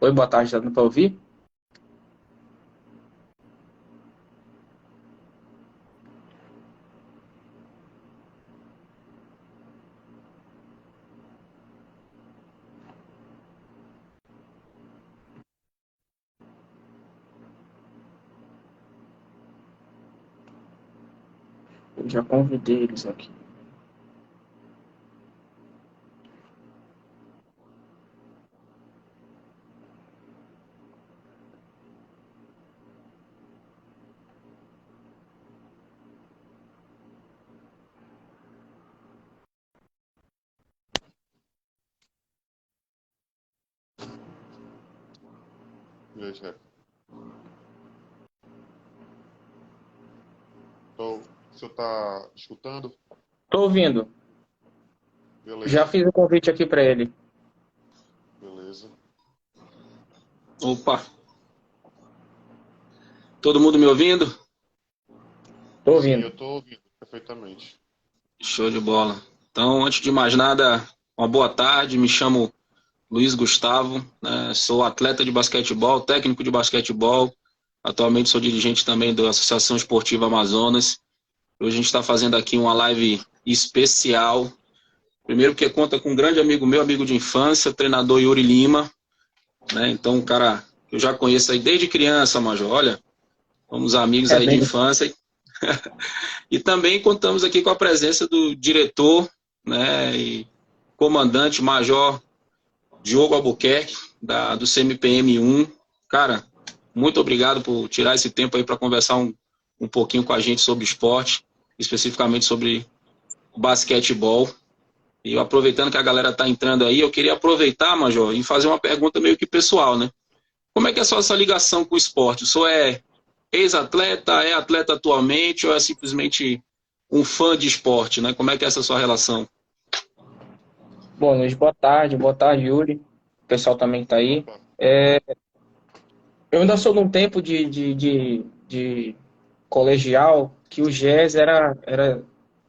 Oi, boa tarde, tá dando para ouvir? Eu já convidei eles aqui. Veja, então, o senhor está escutando? Tô ouvindo. Já Beleza, fiz o convite aqui para ele. beleza. Opa, todo mundo me ouvindo? Tô Sim, eu ouvindo. estou ouvindo perfeitamente. Show de bola. Então, antes de mais nada, uma boa tarde. Me chamo Luiz Gustavo, né? Sou atleta de basquetebol, técnico de basquetebol. Atualmente sou dirigente também da Associação Esportiva Amazonas. Hoje a gente está fazendo aqui uma live especial. Primeiro porque conta com um grande amigo meu, amigo de infância, treinador Yuri Lima, né? Então, um cara que eu já conheço aí desde criança, Major. Olha, somos amigos É aí de bem. infância. E também contamos aqui com a presença do diretor, né, e comandante Major Diogo Albuquerque, do CMPM 1. Cara, muito obrigado por tirar esse tempo aí para conversar um pouquinho com a gente sobre esporte, especificamente sobre basquetebol. E aproveitando que a galera está entrando aí, eu queria aproveitar, Major, e fazer uma pergunta meio que pessoal, né? Como é que é a sua ligação com o esporte? O senhor é ex-atleta, é atleta atualmente ou é simplesmente um fã de esporte, né? Como é que é essa sua relação? Bom, Luiz, boa tarde, Yuri. O pessoal também tá aí. Opa, Eu ainda sou num tempo de colegial que o jazz era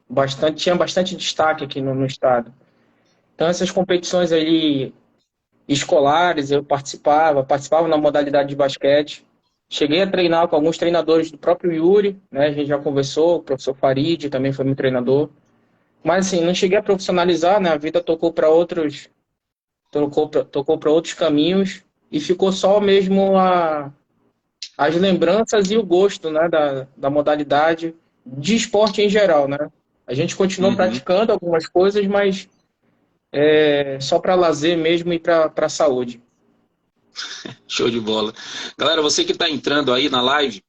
bastante, tinha bastante destaque aqui no estado. Então, essas competições aí escolares, eu participava na modalidade de basquete. Cheguei a treinar com alguns treinadores do próprio Yuri, né? A gente já conversou, o professor Farid também foi meu treinador. Mas assim, não cheguei a profissionalizar, né? A vida tocou para outros caminhos e ficou só mesmo as lembranças e o gosto, né, da modalidade de esporte em geral, né? A gente continuou Uhum. praticando algumas coisas, mas só para lazer mesmo e para a saúde. Show de bola. Galera, você que está entrando aí na live,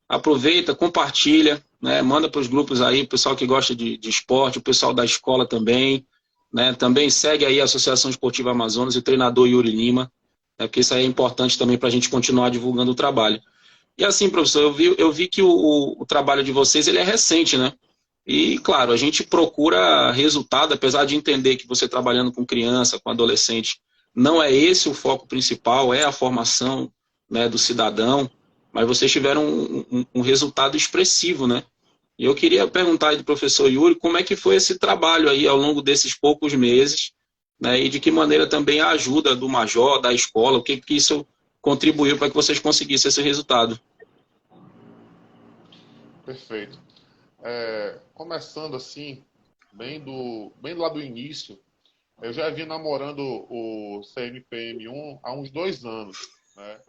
aproveita, compartilha, né? Manda para os grupos aí, o pessoal que gosta de esporte, o pessoal da escola também, né? Também segue aí a Associação Esportiva Amazonas e o treinador Yuri Lima, né? Porque isso aí é importante também para a gente continuar divulgando o trabalho. E assim, professor, eu vi que o trabalho de vocês ele é recente, né? E, claro, a gente procura resultado, apesar de entender que você trabalhando com criança, com adolescente, não é esse o foco principal, é a formação, né, do cidadão, mas vocês tiveram um resultado expressivo, né? E eu queria perguntar aí do professor Yuri como é que foi esse trabalho aí ao longo desses poucos meses, né? E de que maneira também a ajuda do major, da escola, o que que isso contribuiu para que vocês conseguissem esse resultado? perfeito. Começando assim, bem lá do início, eu já vinha namorando o CMPM 1 há uns 2 anos, né?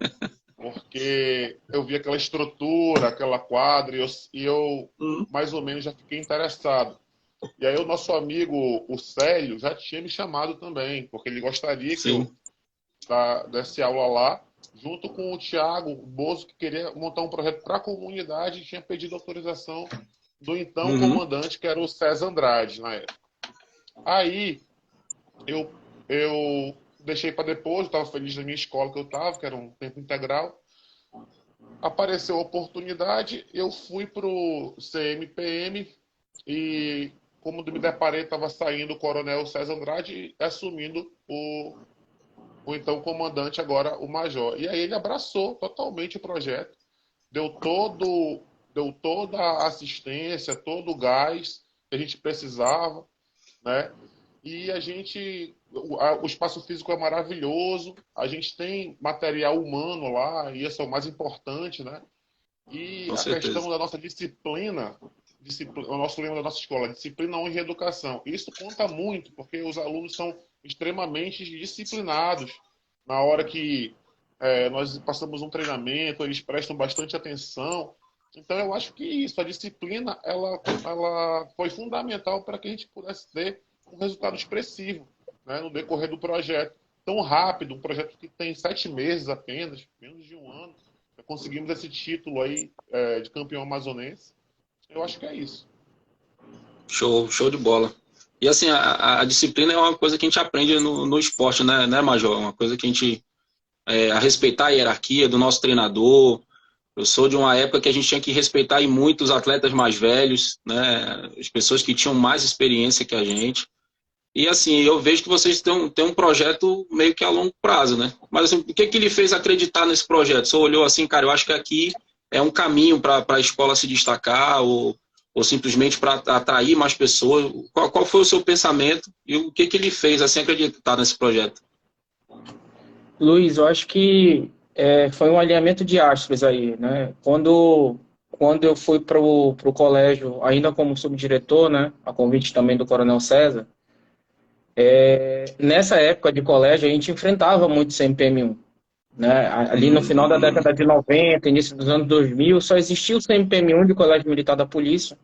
Porque eu vi aquela estrutura, aquela quadra, e eu mais ou menos já fiquei interessado. E aí o nosso amigo, o Célio, já tinha me chamado também, porque ele gostaria que Sim. eu desse aula lá, junto com o Thiago Bozo, que queria montar um projeto para a comunidade e tinha pedido autorização do então Uhum. comandante, que era o César Andrade, na época. Aí eu deixei para depois, eu estava feliz na minha escola que eu estava, que era um tempo integral. Apareceu a oportunidade, eu fui para o CMPM e, como me deparei, estava saindo o coronel César Andrade assumindo o então comandante, agora o major. E aí ele abraçou totalmente o projeto, deu todo, deu toda a assistência, todo o gás que a gente precisava, né? E a gente o espaço físico é maravilhoso, a gente tem material humano lá, e esse é o mais importante, né? E Com a certeza. questão da nossa disciplina, o nosso lema da nossa escola, disciplina, honra e reeducação. Isso conta muito, porque os alunos são extremamente disciplinados. Na hora que nós passamos um treinamento, eles prestam bastante atenção. Então, eu acho que isso, a disciplina, ela foi fundamental para que a gente pudesse ter um resultado expressivo, né, no decorrer do projeto. Tão rápido, um projeto que tem 7 meses apenas, menos de um ano, conseguimos esse título aí de campeão amazonense. Eu acho que é isso. Show, show de bola. E assim, a disciplina é uma coisa que a gente aprende no esporte, né, Major? É uma coisa que a gente... a respeitar a hierarquia do nosso treinador. Eu sou de uma época que a gente tinha que respeitar aí muito os atletas mais velhos, né? As pessoas que tinham mais experiência que a gente. E assim, eu vejo que vocês têm um projeto meio que a longo prazo, né? Mas assim, o que que lhe fez acreditar nesse projeto? Você olhou assim, cara, eu acho que aqui é um caminho para a escola se destacar ou simplesmente para atrair mais pessoas? Qual foi o seu pensamento e o que que lhe fez assim acreditar nesse projeto? Luiz, eu acho que foi um alinhamento de astros aí, né? Quando eu fui para o colégio, ainda como subdiretor, né? A convite também do Coronel César, nessa época de colégio a gente enfrentava muito CMPM1, né? Ali no final da Hum, década de 90, início dos anos 2000, só existia o CMPM1 de Colégio Militar da Polícia.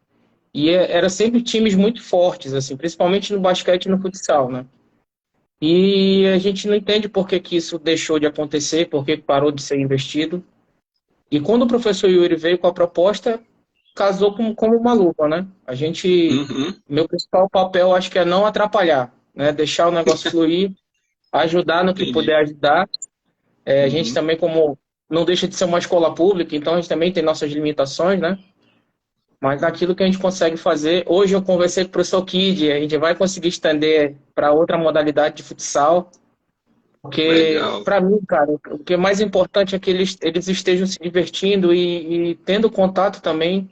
E era sempre times muito fortes, assim, principalmente no basquete e no futsal, né? E a gente não entende por que que isso deixou de acontecer, por que parou de ser investido. E quando o professor Yuri veio com a proposta, casou como uma luva, né? uhum, Meu principal papel acho que é não atrapalhar, né? Deixar o negócio fluir, ajudar no que entendi. puder ajudar. A gente Uhum. também, como não deixa de ser uma escola pública, então a gente também tem nossas limitações, né? Mas naquilo que a gente consegue fazer, hoje eu conversei com o professor Kid, a gente vai conseguir estender para outra modalidade de futsal, porque Legal. para mim, cara, o que é mais importante é que eles estejam se divertindo e tendo contato também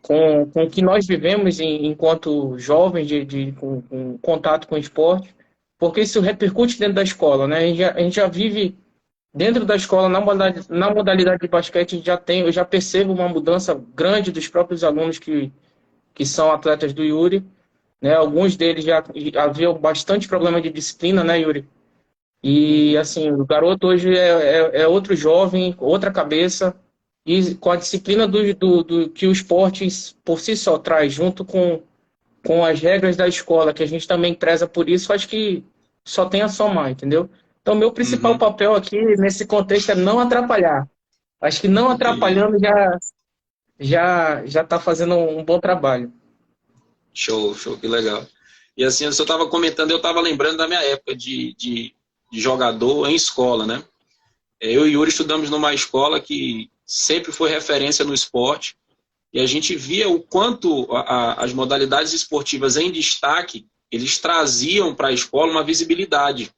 com o que nós vivemos enquanto jovens, com contato com o esporte, porque isso repercute dentro da escola, né? A gente já vive dentro da escola, na modalidade de basquete, eu já percebo uma mudança grande dos próprios alunos que são atletas do Yuri, né? Alguns deles já haviam bastante problema de disciplina, né, Yuri? E Uhum. assim, o garoto hoje é outro jovem, outra cabeça, e com a disciplina do que o esporte por si só traz, junto com as regras da escola, que a gente também preza por isso, acho que só tem a somar, entendeu? Então, meu principal Uhum, papel aqui nesse contexto é não atrapalhar. Acho que não entendi. atrapalhando já está fazendo um bom trabalho. Show, show, que legal. E assim, eu estava comentando, eu estava lembrando da minha época de jogador em escola, né? Eu e Yuri estudamos numa escola que sempre foi referência no esporte, e a gente via o quanto as modalidades esportivas em destaque, eles traziam para a escola uma visibilidade.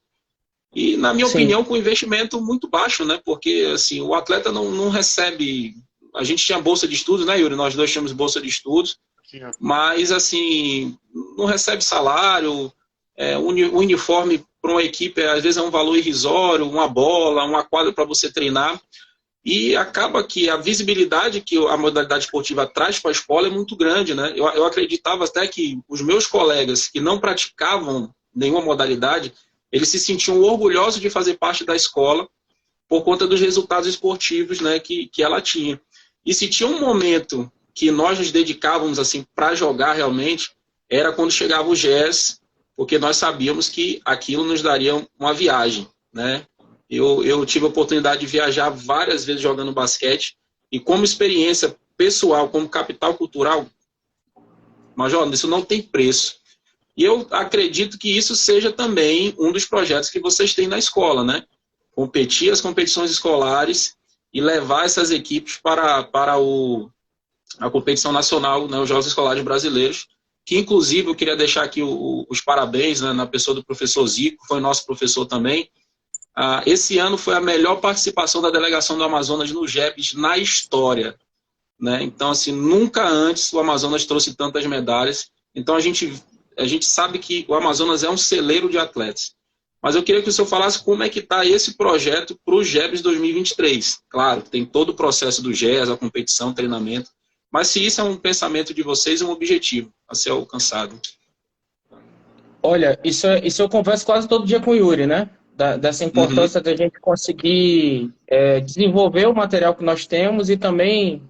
E, na minha Sim. opinião, com investimento muito baixo, né? Porque assim, o atleta não recebe. A gente tinha bolsa de estudos, né, Yuri? Nós dois tínhamos bolsa de estudos, Tinha. mas assim, não recebe salário, o uniforme para uma equipe às vezes é um valor irrisório, uma bola, uma quadra para você treinar, e acaba que a visibilidade que a modalidade esportiva traz para a escola é muito grande, né? Eu acreditava até que os meus colegas que não praticavam nenhuma modalidade, eles se sentiam orgulhosos de fazer parte da escola por conta dos resultados esportivos, né, que ela tinha. E se tinha um momento que nós nos dedicávamos assim para jogar realmente, era quando chegava o jazz, porque nós sabíamos que aquilo nos daria uma viagem, né? Eu tive a oportunidade de viajar várias vezes jogando basquete e como experiência pessoal, como capital cultural, Major, isso não tem preço. E eu acredito que isso seja também um dos projetos que vocês têm na escola, né? Competir as competições escolares e levar essas equipes para a competição nacional, né, os Jogos Escolares Brasileiros, que inclusive eu queria deixar aqui os parabéns, né, na pessoa do professor Zico, foi nosso professor também. Esse ano foi a melhor participação da delegação do Amazonas no JEBs na história, né? Então, assim, nunca antes o Amazonas trouxe tantas medalhas. Então, a gente sabe que o Amazonas é um celeiro de atletas. Mas eu queria que o senhor falasse como é que está esse projeto para o GEBS 2023. Claro, tem todo o processo do GES, a competição, treinamento, mas se isso é um pensamento de vocês, um objetivo a ser alcançado. Olha, isso eu converso quase todo dia com o Yuri, né? Dessa Uhum, importância da gente conseguir desenvolver o material que nós temos e também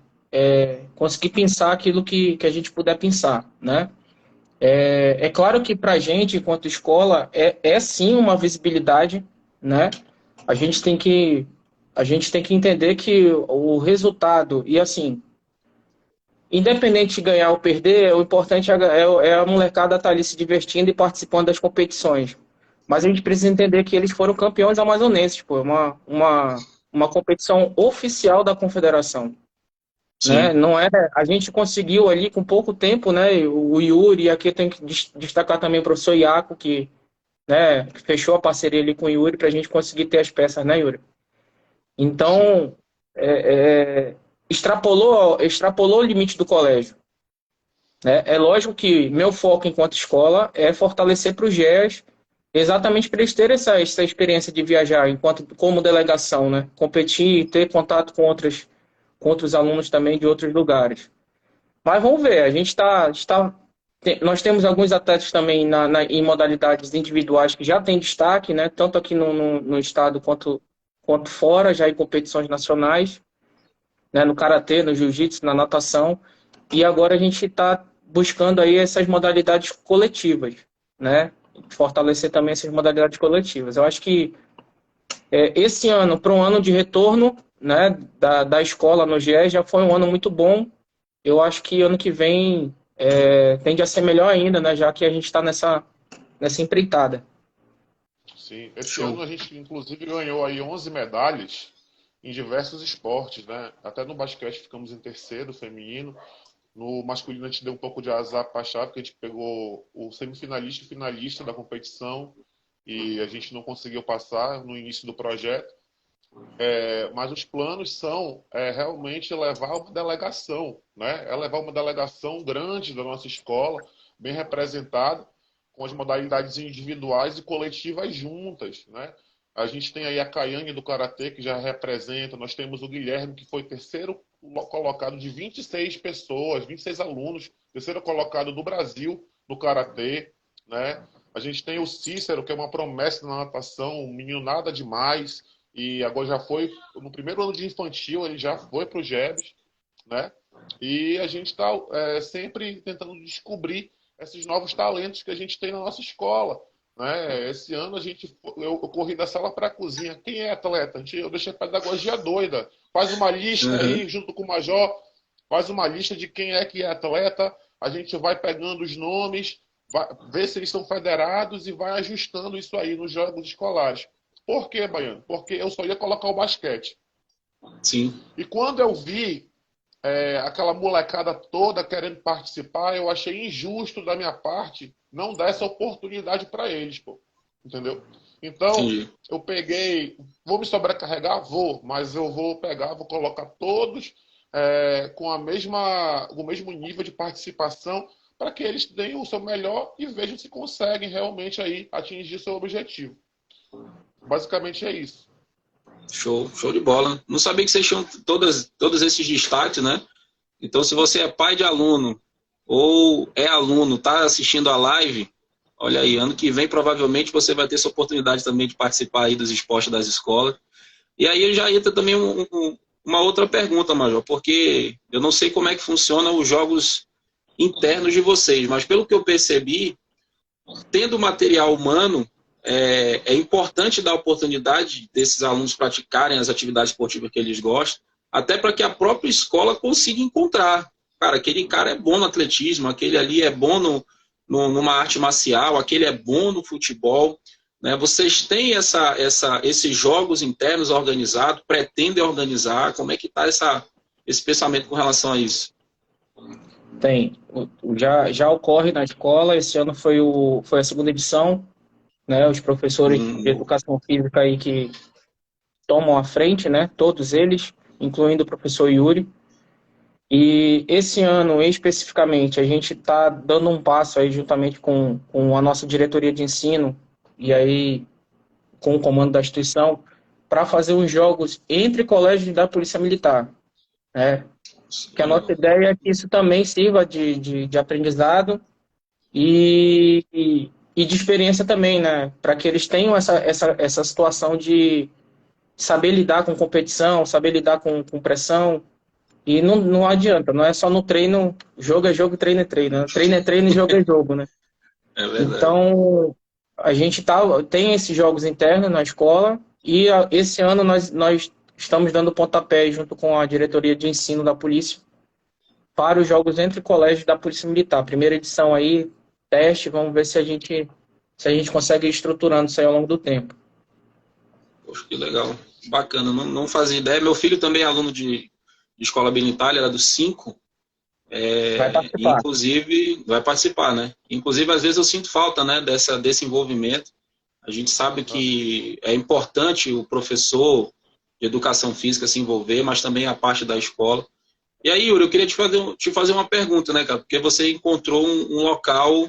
conseguir pensar aquilo que a gente puder pensar, né? É claro que para a gente, enquanto escola, é sim uma visibilidade, né? A gente tem que, a gente tem que entender que o resultado, e assim, independente de ganhar ou perder, o importante é a molecada estar ali se divertindo e participando das competições. Mas a gente precisa entender que eles foram campeões amazonenses, pô, uma competição oficial da confederação, né? sim, Não é, a gente conseguiu ali com pouco tempo, né? O Yuri, e aqui eu tenho que destacar também o professor Iaco, que, né, que fechou a parceria ali com o Yuri para a gente conseguir ter as peças, né, Yuri? sim, Então, extrapolou o limite do colégio, né? É lógico que meu foco enquanto escola é fortalecer para o GES, exatamente para eles terem essa experiência de viajar enquanto como delegação, né? Competir, ter contato com outros alunos também de outros lugares. Mas vamos ver, a gente nós temos alguns atletas também em modalidades individuais que já têm destaque, né? Tanto aqui no estado quanto fora, já em competições nacionais, né? No karatê, no jiu-jitsu, na natação. E agora a gente está buscando aí essas modalidades coletivas, né? Fortalecer também essas modalidades coletivas. Eu acho que esse ano, para um ano de retorno, né, da escola no GE, já foi um ano muito bom. Eu acho que ano que vem tende a ser melhor ainda, né? Já que a gente está nessa empreitada. sim. Esse ano show. a gente, inclusive, ganhou aí 11 medalhas em diversos esportes, né? Até no basquete ficamos em terceiro, feminino. No masculino a gente deu um pouco de azar para achar, porque a gente pegou o semifinalista e finalista da competição e a gente não conseguiu passar no início do projeto. Mas os planos são realmente levar uma delegação, né? É levar uma delegação grande da nossa escola, bem representada, com as modalidades individuais e coletivas juntas, né? A gente tem aí a Caiane do Karatê, que já representa, nós temos o Guilherme, que foi terceiro colocado de 26 pessoas, 26 alunos, terceiro colocado do Brasil no Karatê, né? A gente tem o Cícero, que é uma promessa na natação, um menino nada demais, e agora já foi, no primeiro ano de infantil, ele já foi para o GEBS, né? E a gente está sempre tentando descobrir esses novos talentos que a gente tem na nossa escola. Né? Esse ano eu corri da sala para a cozinha. Quem é atleta? Eu deixei a pedagogia doida. Faz uma lista Uhum. aí, junto com o Major, faz uma lista de quem é que é atleta. A gente vai pegando os nomes, vai ver se eles são federados e vai ajustando isso aí nos jogos escolares. Por quê, Baiano? Porque eu só ia colocar o basquete. Sim, E quando eu vi aquela molecada toda querendo participar, eu achei injusto da minha parte não dar essa oportunidade para eles, pô. Entendeu? Então, entendi. eu peguei, vou me sobrecarregar? Vou, mas eu vou pegar, vou colocar todos com o mesmo nível de participação para que eles deem o seu melhor e vejam se conseguem realmente aí atingir seu objetivo. Basicamente é isso. Show, show de bola. Não sabia que vocês tinham todos esses destaques, né? Então, se você é pai de aluno ou é aluno, está assistindo a live, olha aí, ano que vem provavelmente você vai ter essa oportunidade também de participar aí dos esportes das escolas. E aí já entra também uma outra pergunta, Major, porque eu não sei como é que funcionam os jogos internos de vocês, mas pelo que eu percebi, tendo material humano, é importante dar oportunidade desses alunos praticarem as atividades esportivas que eles gostam, até para que a própria escola consiga encontrar. Cara, aquele cara é bom no atletismo, aquele ali é bom numa arte marcial, aquele é bom no futebol. Né? Vocês têm esses jogos internos organizados, pretendem organizar? Como é que está esse pensamento com relação a isso? Tem. Já ocorre na escola, esse ano foi a segunda edição, né? Os professores de Hum, educação física aí que tomam a frente, né? Todos eles, incluindo o professor Yuri. E esse ano, especificamente, a gente está dando um passo aí juntamente com a nossa diretoria de ensino, e aí com o comando da instituição, para fazer os jogos entre colégios da Polícia Militar, né? Que a nossa ideia é que isso também sirva de aprendizado e de experiência também, né? Para que eles tenham essa situação de saber lidar com competição, saber lidar com pressão. E não adianta, não é só no treino, jogo é jogo, treino é treino. Treino é treino e jogo é jogo, né? É verdade. Então, a gente tem esses jogos internos na escola e esse ano nós estamos dando pontapé junto com a diretoria de ensino da polícia para os jogos entre colégios da Polícia Militar. Primeira edição aí, teste, vamos ver se a gente consegue ir estruturando isso aí ao longo do tempo. Poxa, que legal. Bacana, não fazia ideia. Meu filho também é aluno de escola militar, ele era do 5. Vai participar. Inclusive, vai participar, né? Inclusive, às vezes eu sinto falta, né, desse envolvimento. A gente sabe que é importante o professor de educação física se envolver, mas também a parte da escola. E aí, Yuri, eu queria te fazer uma pergunta, né, cara? Porque você encontrou um local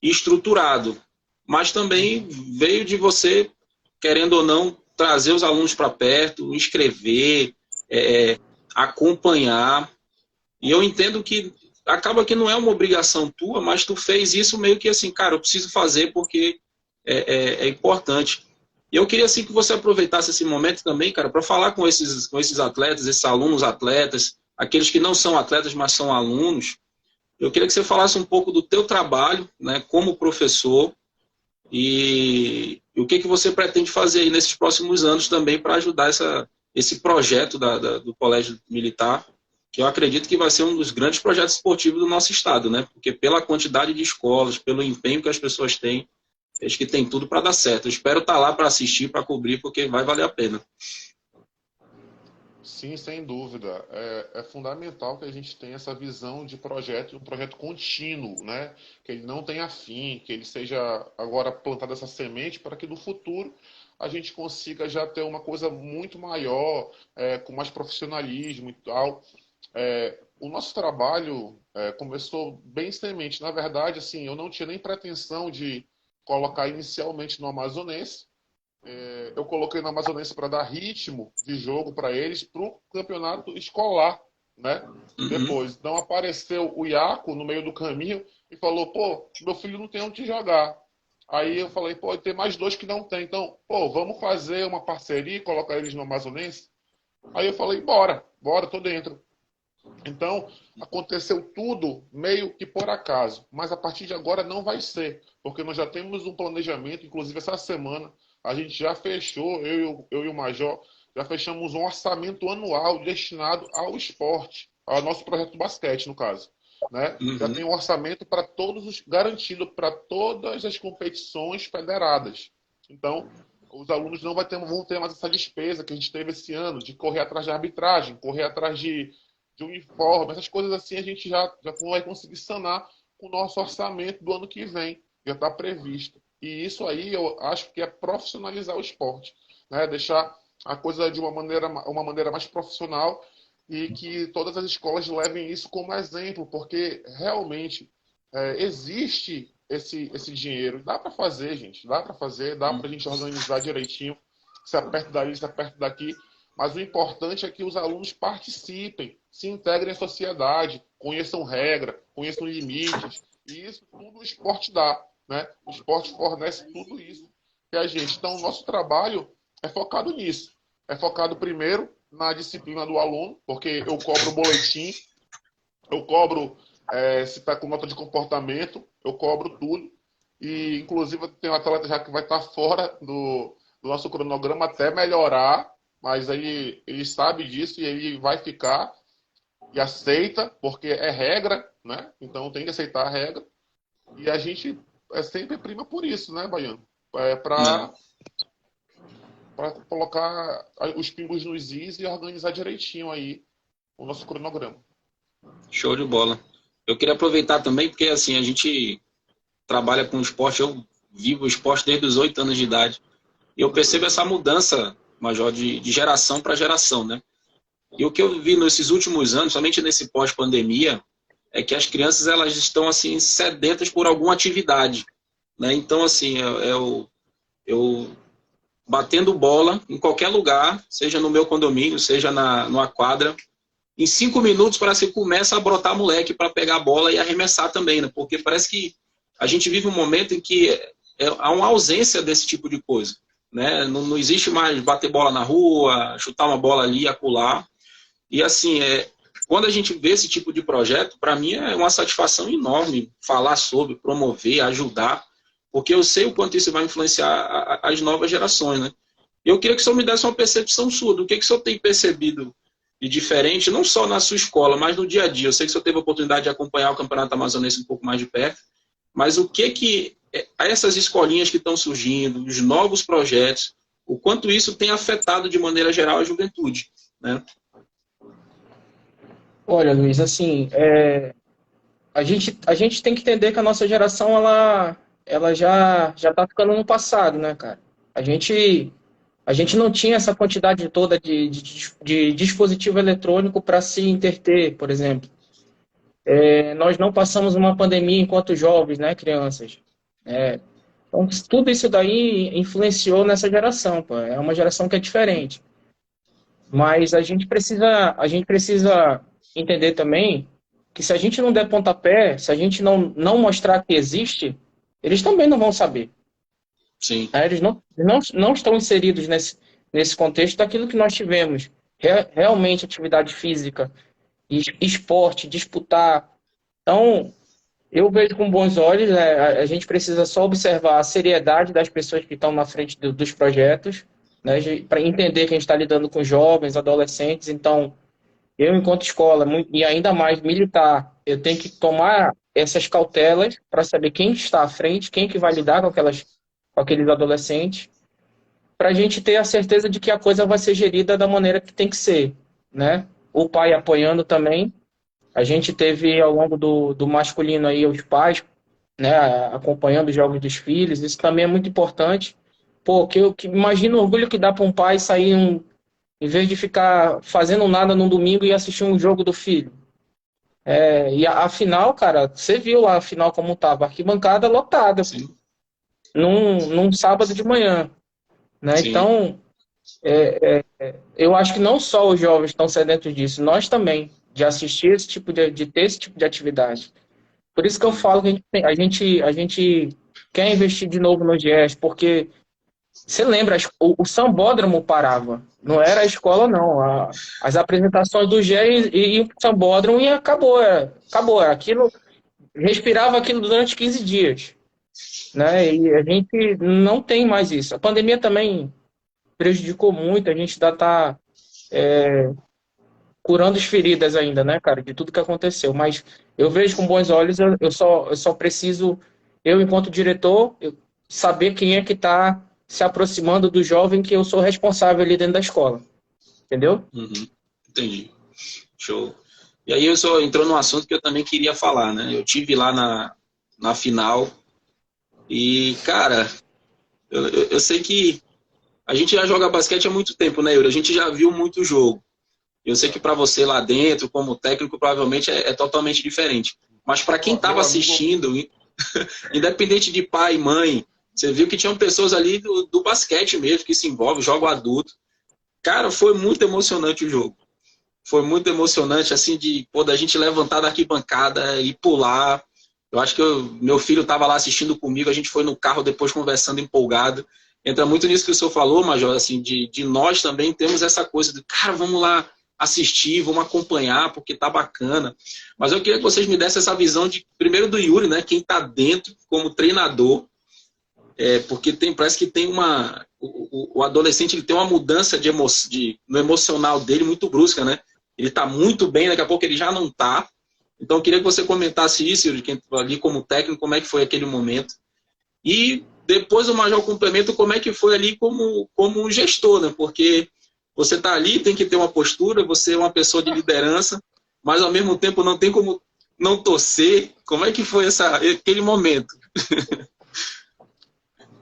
estruturado, mas também veio de você, querendo ou não, trazer os alunos para perto, inscrever, acompanhar. E eu entendo que acaba que não é uma obrigação tua, mas tu fez isso meio que assim, cara, eu preciso fazer porque é importante. E eu queria assim que você aproveitasse esse momento também, cara, para falar com esses atletas, esses alunos atletas, aqueles que não são atletas, mas são alunos. Eu queria que você falasse um pouco do teu trabalho, né, como professor e o que você pretende fazer aí nesses próximos anos também para ajudar esse projeto do Colégio Militar, que eu acredito que vai ser um dos grandes projetos esportivos do nosso estado, né? Porque pela quantidade de escolas, pelo empenho que as pessoas têm, acho que tem tudo para dar certo. Eu espero estar lá para assistir, para cobrir, porque vai valer a pena. Sim, sem dúvida. É fundamental que a gente tenha essa visão de projeto, um projeto contínuo, né? Que ele não tenha fim, que ele seja agora plantado essa semente para que no futuro a gente consiga já ter uma coisa muito maior, com mais profissionalismo e tal. O nosso trabalho começou bem semente. Na verdade, assim, eu não tinha nem pretensão de colocar inicialmente no Amazonense. Eu coloquei no Amazonense para dar ritmo de jogo para eles para o campeonato escolar, né? Depois, então apareceu o Iaco no meio do caminho e falou, pô, meu filho não tem onde jogar. Aí eu falei, pô, tem mais 2 que não tem. Então, pô, vamos fazer uma parceria e colocar eles no Amazonense? Aí eu falei, bora, tô dentro. Então, aconteceu tudo meio que por acaso. Mas a partir de agora não vai ser. Porque nós já temos um planejamento, inclusive essa semana, a gente já fechou, eu e o Major, já fechamos um orçamento anual destinado ao esporte, ao nosso projeto de basquete, no caso. Né? Já tem um orçamento para garantido para todas as competições federadas. Então, os alunos não vão ter mais essa despesa que a gente teve esse ano, de correr atrás de arbitragem, correr atrás de uniforme, essas coisas assim a gente já vai conseguir sanar com o nosso orçamento do ano que vem, já está previsto. E isso aí eu acho que é profissionalizar o esporte, né? Deixar a coisa de uma maneira mais profissional e que todas as escolas levem isso como exemplo, porque realmente existe esse dinheiro. Dá para fazer, gente, dá para a gente organizar direitinho, se é perto dali, se é perto daqui. Mas o importante é que os alunos participem, se integrem à sociedade, conheçam regras, conheçam limites. E isso tudo o esporte dá, né? O esporte fornece tudo isso que a gente. Então, o nosso trabalho é focado nisso. É focado primeiro na disciplina do aluno, porque eu cobro o boletim, eu cobro se está com nota de comportamento, eu cobro tudo. E, inclusive, tem um atleta já que vai estar fora do nosso cronograma até melhorar. Mas aí ele sabe disso e ele vai ficar e aceita, porque é regra, né? Então tem que aceitar a regra. E a gente sempre prima por isso, né, Baiano? Para colocar os pingos nos is e organizar direitinho aí o nosso cronograma. Show de bola. Eu queria aproveitar também, porque assim, a gente trabalha com esporte, eu vivo o esporte desde os 8 anos de idade. E eu percebo essa mudança, Major, de geração para geração, né? E o que eu vi nesses últimos anos, somente nesse pós-pandemia, é que as crianças elas estão assim sedentas por alguma atividade, né? Então assim, eu batendo bola em qualquer lugar, seja no meu condomínio, seja numa quadra. Em 5 minutos parece que começa a brotar moleque para pegar a bola e arremessar também, né? Porque parece que a gente vive um momento em que há uma ausência desse tipo de coisa, né? Não existe mais bater bola na rua, chutar uma bola ali e acolá. E assim, quando a gente vê esse tipo de projeto, para mim é uma satisfação enorme falar sobre, promover, ajudar, porque eu sei o quanto isso vai influenciar as novas gerações, né? Eu queria que o senhor me desse uma percepção sua, do que o senhor tem percebido de diferente, não só na sua escola, mas no dia a dia. Eu sei que o senhor teve a oportunidade de acompanhar o Campeonato Amazonense um pouco mais de perto, mas o que essas escolinhas que estão surgindo, os novos projetos, o quanto isso tem afetado de maneira geral a juventude, né? Olha, Luiz, assim, a gente tem que entender que a nossa geração, ela já tá ficando no passado, né, cara? A gente não tinha essa quantidade toda de dispositivo eletrônico para se interter, por exemplo. Nós não passamos uma pandemia enquanto jovens, né, crianças. Então, tudo isso daí influenciou nessa geração, pô. É uma geração que é diferente. Mas a gente precisa entender também que se a gente não der pontapé, se a gente não mostrar que existe, eles também não vão saber. Sim. Né? Eles não estão inseridos nesse contexto daquilo que nós tivemos. Realmente atividade física, esporte, disputar. Então, eu vejo com bons olhos, né? A gente precisa só observar a seriedade das pessoas que estão na frente dos projetos, né? Para entender que a gente está lidando com jovens, adolescentes. Então, eu, enquanto escola, e ainda mais militar, eu tenho que tomar essas cautelas para saber quem está à frente, quem que vai lidar com aqueles adolescentes, para a gente ter a certeza de que a coisa vai ser gerida da maneira que tem que ser, né? O pai apoiando também. A gente teve ao longo do masculino aí os pais, né, acompanhando os jogos dos filhos. Isso também é muito importante. Pô, que imagina o orgulho que dá para um pai sair em vez de ficar fazendo nada num domingo e assistir um jogo do filho. E a final, cara, você viu lá a final como tava, arquibancada lotada, Sim, num sábado de manhã, né? sim. Então, eu acho que não só os jovens estão sedentos disso, nós também, de assistir esse tipo de ter esse tipo de atividade. Por isso que eu falo que a gente quer investir de novo no jazz, porque você lembra, o sambódromo parava. Não era a escola, não. As apresentações do jazz e o sambódromo e acabou. Acabou. Aquilo, respirava aquilo durante 15 dias. Né? E a gente não tem mais isso. A pandemia também prejudicou muito. A gente ainda está curando as feridas ainda, né, cara, de tudo que aconteceu. Mas eu vejo com bons olhos, eu só preciso, eu, enquanto diretor, saber quem é que está se aproximando do jovem que eu sou responsável ali dentro da escola. Entendeu? Uhum. Entendi. Show. E aí eu só entrou num assunto que eu também queria falar, né? Eu tive lá na final e, cara, eu sei que a gente já joga basquete há muito tempo, né, Yuri? A gente já viu muito jogo. Eu sei que para você lá dentro, como técnico, provavelmente é totalmente diferente. Mas para quem Ó, estava meu amigo, assistindo, independente de pai e mãe, você viu que tinham pessoas ali do basquete mesmo, que se envolvem, jogo adulto. Cara, foi muito emocionante o jogo. Foi muito emocionante, assim, da gente levantar da arquibancada e pular. Eu acho que meu filho estava lá assistindo comigo, a gente foi no carro depois conversando empolgado. Entra muito nisso que o senhor falou, Major, assim, de nós também temos essa coisa de, cara, vamos lá assistir, vamos acompanhar, porque tá bacana. Mas eu queria que vocês me dessem essa visão primeiro do Yuri, né, quem tá dentro como treinador, porque parece que tem o adolescente ele tem uma mudança no emocional dele muito brusca, né? Ele tá muito bem, daqui a pouco ele já não tá. Então eu queria que você comentasse isso, Yuri, ali como técnico, como é que foi aquele momento. E depois o Major complemento como é que foi ali como um gestor, né? Porque você está ali, tem que ter uma postura, você é uma pessoa de liderança, mas ao mesmo tempo não tem como não torcer. Como é que foi aquele momento?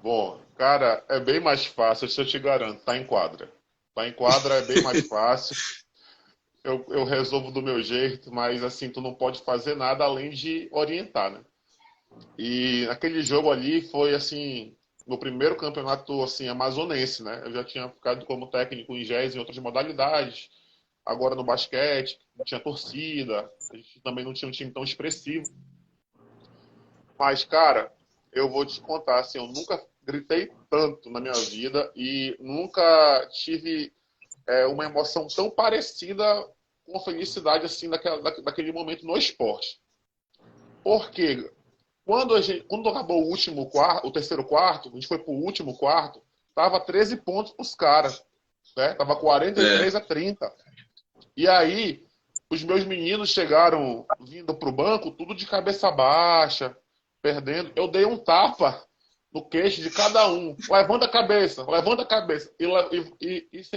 bom, cara, é bem mais fácil, isso eu te garanto, tá em quadra. Tá em quadra é bem mais fácil. Eu resolvo do meu jeito, mas assim, tu não pode fazer nada além de orientar, né? E aquele jogo ali foi assim, no primeiro campeonato assim, amazonense, né? Eu já tinha ficado como técnico em GES em outras modalidades. Agora no basquete, não tinha torcida, a gente também não tinha um time tão expressivo. Mas, cara, eu vou te contar, assim, eu nunca gritei tanto na minha vida e nunca tive uma emoção tão parecida com a felicidade, assim, daquele momento no esporte. Porque quando acabou o último quarto, o terceiro quarto, a gente foi pro último quarto, tava 13 pontos pros caras, né? Tava 43-30. E aí, os meus meninos chegaram vindo pro banco, tudo de cabeça baixa, perdendo. Eu dei um tapa no queixo de cada um. Levanta a cabeça, levanta a cabeça. E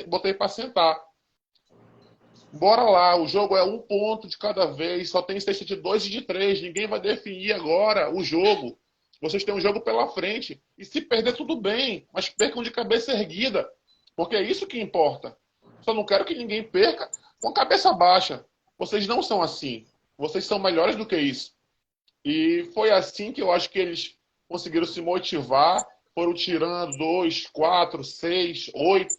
botei para sentar. Bora lá, o jogo é 1 ponto de cada vez, só tem cesta de 2 e de 3. Ninguém vai definir agora o jogo. Vocês têm um jogo pela frente. E se perder, tudo bem, mas percam de cabeça erguida. Porque é isso que importa. Só não quero que ninguém perca com a cabeça baixa. Vocês não são assim. Vocês são melhores do que isso. E foi assim que eu acho que eles conseguiram se motivar. Foram tirando 2, 4, 6, 8,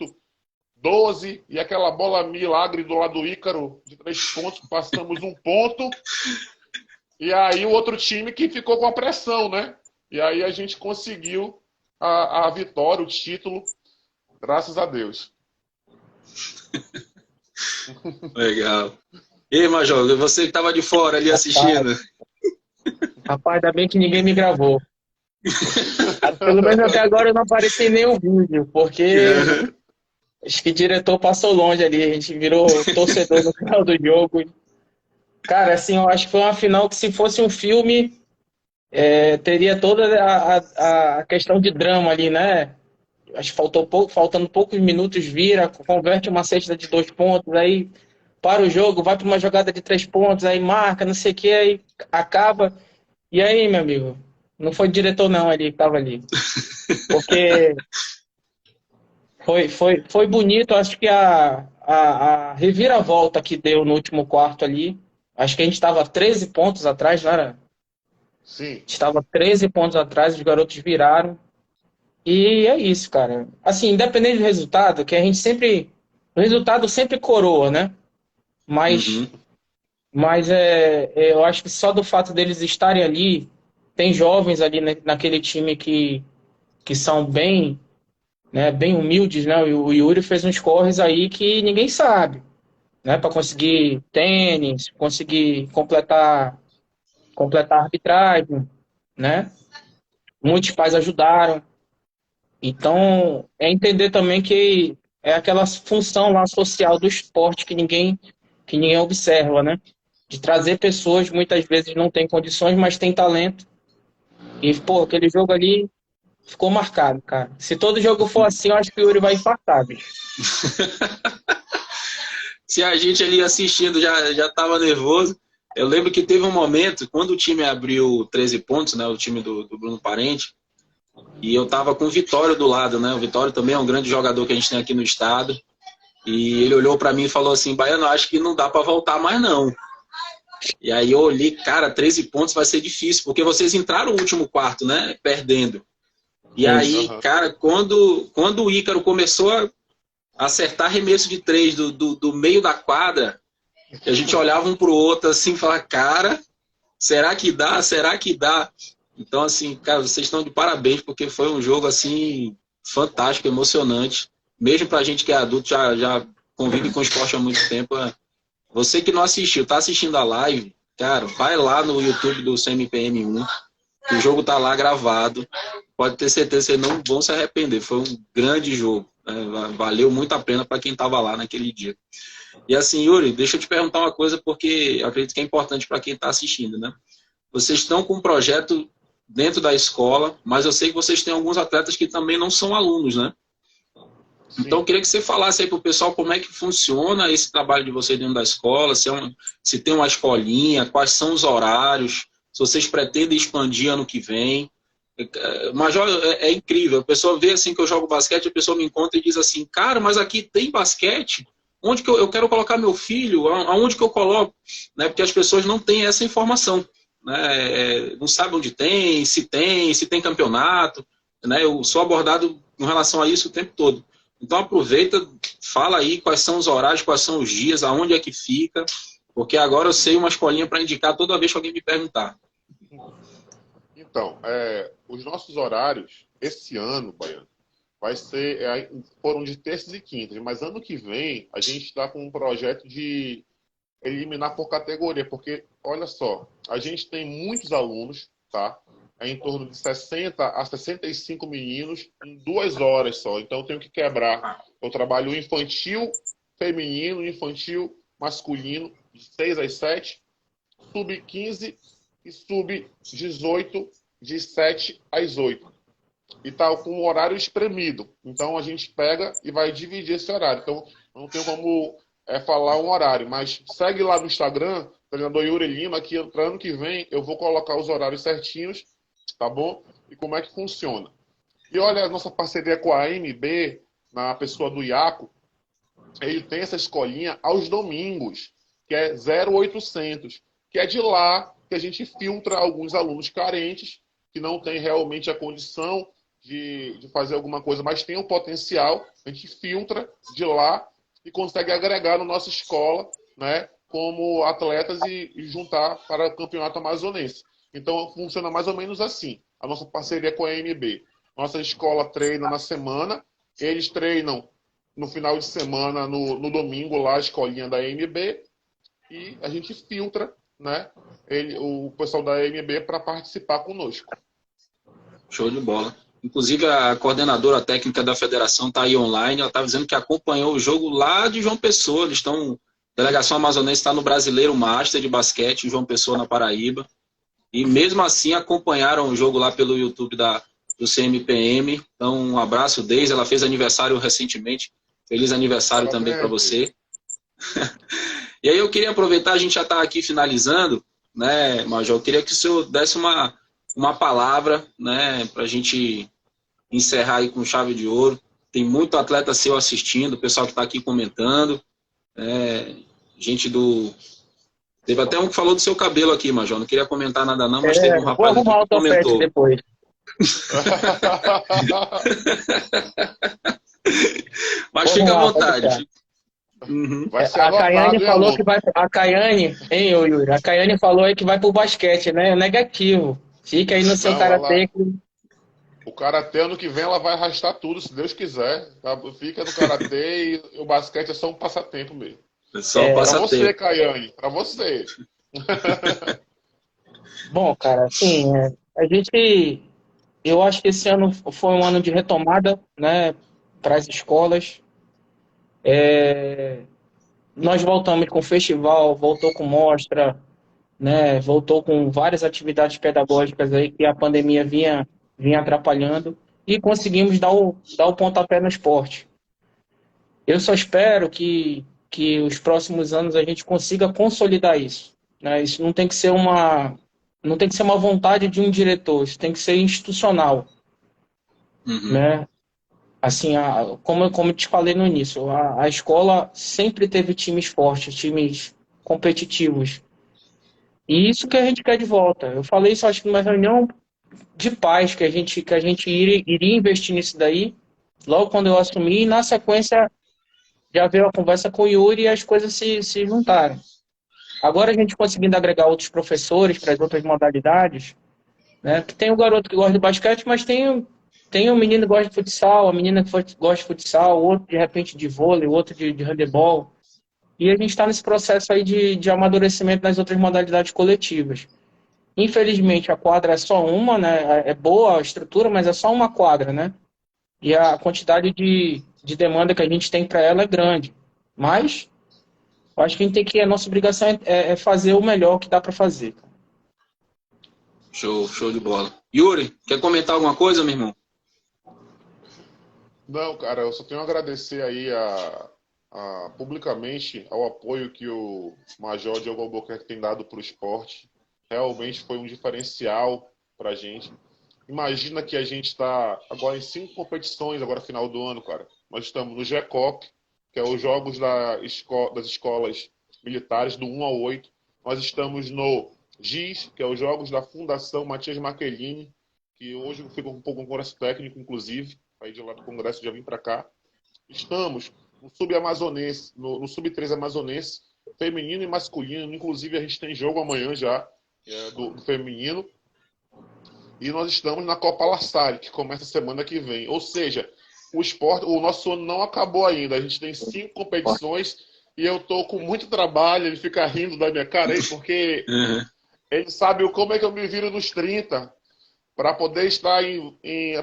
12. E aquela bola milagre do lado do Ícaro de 3 pontos. Passamos 1 ponto. E aí o outro time que ficou com a pressão, né? E aí a gente conseguiu a vitória, o título. Graças a Deus. Legal. E aí, Major, você que estava de fora ali assistindo. Rapaz, ainda bem que ninguém me gravou. Pelo menos até agora eu não apareci em nenhum vídeo, porque acho que o diretor passou longe ali, a gente virou torcedor no final do jogo. Cara, assim, eu acho que foi uma final que, se fosse um filme, teria toda a questão de drama ali, né? Acho que faltando poucos minutos, vira, converte uma cesta de 2 pontos, aí para o jogo, vai para uma jogada de 3 pontos, aí marca, não sei o que, aí acaba. E aí, meu amigo? Não foi diretor não ali que estava ali. Porque foi bonito, acho que a reviravolta que deu no último quarto ali, acho que a gente estava 13 pontos atrás, não era? Sim. Estava 13 pontos atrás, os garotos viraram. E é isso, cara. Assim, independente do resultado, que a gente sempre... O resultado sempre coroa, né? Mas, eu acho que só do fato deles estarem ali, tem jovens ali naquele time que são bem, né, bem humildes, né? O Yuri fez uns corres aí que ninguém sabe, né? Para conseguir tênis, conseguir completar a arbitragem, né? Muitos pais ajudaram. Então, é entender também que é aquela função lá social do esporte que ninguém observa, né? De trazer pessoas, muitas vezes não têm condições, mas têm talento. E, pô, aquele jogo ali ficou marcado, cara. Se todo jogo for assim, eu acho que o Yuri vai infartar, bicho. Se a gente ali assistindo já tava nervoso. Eu lembro que teve um momento, quando o time abriu 13 pontos, né? O time do Bruno Parente, e eu tava com o Vitório do lado, né? O Vitório também é um grande jogador que a gente tem aqui no estado. E ele olhou para mim e falou assim: Baiano, acho que não dá para voltar mais não. E aí eu olhei, cara, 13 pontos vai ser difícil, porque vocês entraram no último quarto, né? Perdendo. E aí, cara, quando o Ícaro começou a acertar arremesso de 3 do meio da quadra, a gente olhava um pro outro assim e falava: cara, será que dá? Será que dá? Então, assim, cara, vocês estão de parabéns, porque foi um jogo, assim, fantástico, emocionante. Mesmo pra gente que é adulto, já convive com o esporte há muito tempo. Você que não assistiu, tá assistindo a live, cara, vai lá no YouTube do CMPM1, que o jogo tá lá gravado. Pode ter certeza que vocês não vão se arrepender. Foi um grande jogo, né? Valeu muito a pena para quem tava lá naquele dia. E assim, Yuri, deixa eu te perguntar uma coisa, porque eu acredito que é importante para quem está assistindo, né? Vocês estão com um projeto dentro da escola, mas eu sei que vocês têm alguns atletas que também não são alunos, né? Sim. Então, eu queria que você falasse aí para o pessoal como é que funciona esse trabalho de vocês dentro da escola, se tem uma escolinha, quais são os horários, se vocês pretendem expandir ano que vem. Major, é incrível. A pessoa vê assim que eu jogo basquete, a pessoa me encontra e diz assim: cara, mas aqui tem basquete? Onde que eu quero colocar meu filho? Aonde que eu coloco? Né? Porque as pessoas não têm essa informação. Né? Não sabem onde tem, se tem campeonato. né, eu sou abordado com relação a isso o tempo todo. Então aproveita, fala aí quais são os horários, quais são os dias, aonde é que fica, porque agora eu sei uma escolinha para indicar toda vez que alguém me perguntar. Então, os nossos horários, esse ano, Baiano, vai ser, foram de terças e quintas, mas ano que vem a gente está com um projeto de eliminar por categoria, porque, olha só, a gente tem muitos alunos, tá? É em torno de 60 a 65 meninos em 2 horas só. Então, eu tenho que quebrar. Eu trabalho infantil feminino, infantil masculino, de 6 às 7, sub-15 e sub-18, de 7 às 8. E tá com o horário espremido. Então, a gente pega e vai dividir esse horário. Então, não tem como falar um horário, mas segue lá no Instagram, treinador Yuri Lima, que para ano que vem eu vou colocar os horários certinhos, tá bom? E como é que funciona. E olha a nossa parceria com a AMB, na pessoa do Iaco, ele tem essa escolinha aos domingos, que é 0800, que é de lá que a gente filtra alguns alunos carentes, que não têm realmente a condição de fazer alguma coisa, mas tem o potencial, a gente filtra de lá e consegue agregar na nossa escola, né, como atletas e juntar para o campeonato amazonense. Então, funciona mais ou menos assim, a nossa parceria com a AMB. Nossa escola treina na semana, eles treinam no final de semana, no domingo, lá, a escolinha da AMB, e a gente filtra, né, o pessoal da AMB para participar conosco. Show de bola. Inclusive, a coordenadora técnica da federação está aí online. Ela está dizendo que acompanhou o jogo lá de João Pessoa. Eles estão. A delegação amazonense está no Brasileiro Master de basquete em João Pessoa, na Paraíba. E mesmo assim acompanharam o jogo lá pelo YouTube do CMPM. Então, um abraço, Deise. Ela fez aniversário recentemente. Feliz aniversário também para você. E aí eu queria aproveitar, a gente já está aqui finalizando, né, Major? Eu queria que o senhor desse uma palavra, né, para a gente encerrar aí com chave de ouro. Tem muito atleta seu assistindo, o pessoal que está aqui comentando. Gente do... Teve até um que falou do seu cabelo aqui, Major. Não queria comentar nada não, mas teve um Vou rapaz aqui arrumar o que topete comentou. depois. Mas Vou fica à arrumar, pode vontade. deixar. Uhum. Vai ser A Caiane anotado, hein, falou que aluno? vai. A Caiane, hein, ô Yuri? A Caiane falou aí que vai pro basquete, né? É negativo. Fica aí no seu Não, karatê. o karatê ano que vem ela vai arrastar tudo, se Deus quiser. Tá? Fica no karatê e o basquete é só um passatempo mesmo. Só um Pra você, passatempo. Caiane, pra você. Bom, cara, assim, a gente. Eu acho que esse ano foi um ano de retomada, né, para as escolas. Nós voltamos com festival, voltou com mostra, né, voltou com várias atividades pedagógicas aí que a pandemia vinha atrapalhando e conseguimos dar o pontapé no esporte. Eu só espero que os próximos anos a gente consiga consolidar isso, né? Isso não tem que ser uma vontade de um diretor, isso tem que ser institucional, Uhum. né? Assim, como eu te falei no início, a escola sempre teve times fortes, times competitivos. E isso que a gente quer de volta. Eu falei isso, acho que numa reunião de pais, que a gente iria investir nisso daí, logo quando eu assumi, e na sequência já veio a conversa com o Yuri e as coisas se juntaram. Agora a gente conseguindo agregar outros professores para as outras modalidades, né? Que tem o garoto que gosta de basquete, mas tem um menino que gosta de futsal, a menina que gosta de futsal, outro de repente de vôlei, outro de handebol. E a gente está nesse processo aí de amadurecimento nas outras modalidades coletivas. Infelizmente, a quadra é só uma, né? É boa a estrutura, mas é só uma quadra, né? E a quantidade de demanda que a gente tem para ela é grande. Mas eu acho que a nossa obrigação é fazer o melhor que dá para fazer. Show, show de bola. Yuri, quer comentar alguma coisa, meu irmão? Não, cara, eu só tenho a agradecer aí publicamente ao apoio que o Major Diogo Albuquerque tem dado para o esporte. Realmente foi um diferencial para a gente. Imagina que a gente está agora em 5 competições, agora final do ano, cara. Nós estamos no GECOP, que é os Jogos das Escolas Militares, do 1 ao 8. Nós estamos no GIS, que é os Jogos da Fundação Matias Marcellini, que hoje eu fico um pouco com congresso técnico, inclusive, saí de lá do congresso, já vim para cá. Estamos no sub-amazonense, no sub-3 amazonense, feminino e masculino, inclusive a gente tem jogo amanhã já, do feminino, e nós estamos na Copa La Salle, que começa semana que vem. Ou seja, o nosso ano não acabou ainda. A gente tem 5 competições e eu tô com muito trabalho. Ele fica rindo da minha cara aí, porque ele sabe como é que eu me viro nos 30 para poder estar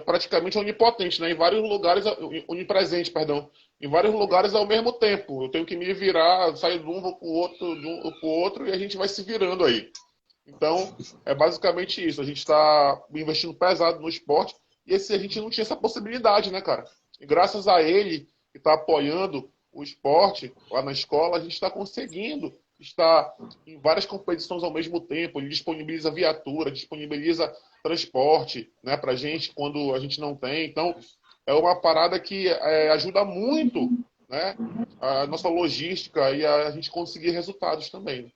praticamente onipotente, né? Em vários lugares, onipresente, perdão. Em vários lugares ao mesmo tempo. Eu tenho que me virar, sair de um, vou pro outro, de um pro outro, e a gente vai se virando aí. Então, é basicamente isso. A gente está investindo pesado no esporte e a gente não tinha essa possibilidade, né, cara? E graças a ele, que está apoiando o esporte lá na escola, a gente está conseguindo estar em várias competições ao mesmo tempo. Ele disponibiliza viatura, disponibiliza transporte, né, para a gente quando a gente não tem. Então, é uma parada que ajuda muito, né, a nossa logística e a gente conseguir resultados também.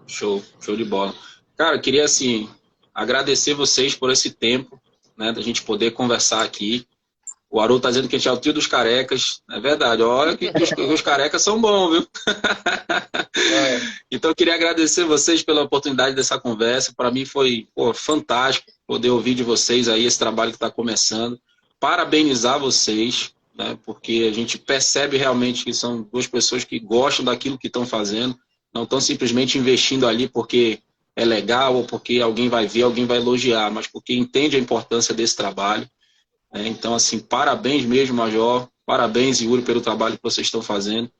Show de bola. Cara, eu queria, assim, agradecer vocês por esse tempo, né, da gente poder conversar aqui. O Haroldo tá dizendo que a gente é o trio dos carecas. É verdade, olha que os carecas são bons, viu? Então, eu queria agradecer vocês pela oportunidade dessa conversa. Para mim foi fantástico poder ouvir de vocês aí esse trabalho que está começando. Parabenizar vocês, né, porque a gente percebe realmente que são duas pessoas que gostam daquilo que estão fazendo. Não estão simplesmente investindo ali porque é legal ou porque alguém vai ver, alguém vai elogiar, mas porque entende a importância desse trabalho. Então, assim, parabéns mesmo, Major. Parabéns, Yuri, pelo trabalho que vocês estão fazendo.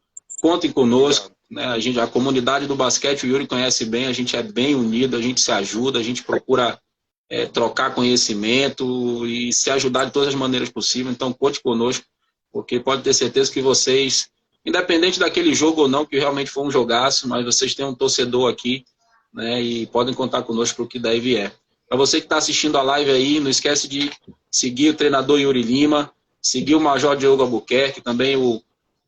Contem conosco. Né? A comunidade do basquete, o Yuri conhece bem, a gente é bem unido, a gente se ajuda, a gente procura trocar conhecimento e se ajudar de todas as maneiras possíveis. Então, conte conosco, porque pode ter certeza que vocês, independente daquele jogo ou não, que realmente foi um jogaço, mas vocês têm um torcedor aqui, né, e podem contar conosco para o que daí vier. Para você que está assistindo a live aí, não esquece de seguir o treinador Yuri Lima, seguir o Major Diogo Albuquerque, também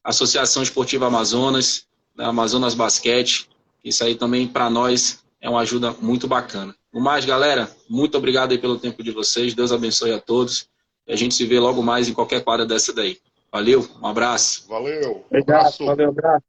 a Associação Esportiva Amazonas, né, Amazonas Basquete. Isso aí também para nós é uma ajuda muito bacana. No mais, galera, muito obrigado aí pelo tempo de vocês. Deus abençoe a todos. E a gente se vê logo mais em quadra dessa daí. Valeu, um abraço. Valeu. Obrigado, valeu, abraço.